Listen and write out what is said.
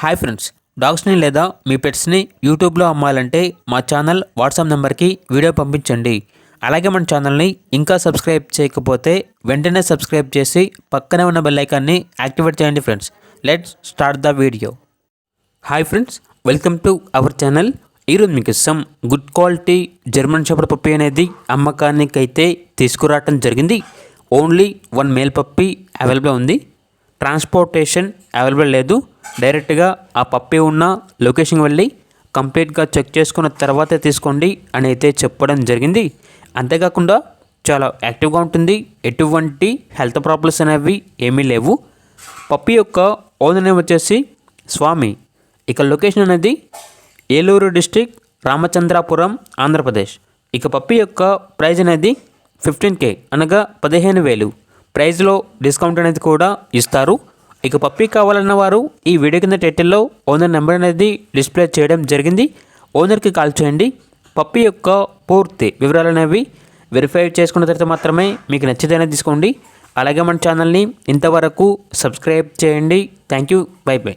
Hi friends, డాగ్స్ని లేదా మీ పెట్స్ని యూట్యూబ్లో అమ్మాలంటే మా ఛానల్ వాట్సాప్ నెంబర్కి వీడియో పంపించండి. అలాగే మన ఛానల్ని ఇంకా సబ్స్క్రైబ్ చేయకపోతే వెంటనే సబ్స్క్రైబ్ చేసి పక్కనే ఉన్న బెల్ ఐకాన్ని యాక్టివేట్ చేయండి friends. Let's start the video. Hi friends, welcome to our channel. ఈరోజు మీకు ఇష్టం good quality German shepherd puppy అనేది అమ్మకానికి అయితే తీసుకురావటం జరిగింది. ఓన్లీ 1 మేల్ పప్పీ అవైలబుల్ ఉంది. ట్రాన్స్పోర్టేషన్ అవైలబుల్ లేదు. డైరెక్ట్గా ఆ పప్పీ ఉన్న లొకేషన్కి వెళ్ళి కంప్లీట్గా చెక్ చేసుకున్న తర్వాతే తీసుకోండి అని అయితే చెప్పడం జరిగింది. అంతేకాకుండా చాలా యాక్టివ్గా ఉంటుంది. ఎటువంటి హెల్త్ ప్రాబ్లమ్స్ అనేవి ఏమీ లేవు. పప్పీ యొక్క ఓనర్ నేమ్ వచ్చేసి స్వామి. ఇక లొకేషన్ అనేది ఏలూరు డిస్టిక్, రామచంద్రాపురం, ఆంధ్రప్రదేశ్. ఇక పప్పీ యొక్క ప్రైజ్ అనేది 15K అనగా 15,000. ప్రైజ్లో డిస్కౌంట్ అనేది కూడా ఇస్తారు. ఇక పప్పీ కావాలన్న వారు ఈ వీడియో కింద టైటిల్లో ఓనర్ నెంబర్ అనేది డిస్ప్లే చేయడం జరిగింది. ఓనర్కి కాల్ చేయండి. పప్పీ యొక్క పూర్తి వివరాలు అనేవి వెరిఫై చేసుకున్న తర్వాత మాత్రమే మీకు నచ్చితేనే తీసుకోండి. అలాగే మన ఛానల్ని ఇంతవరకు సబ్స్క్రైబ్ చేయండి. Thank you. By by.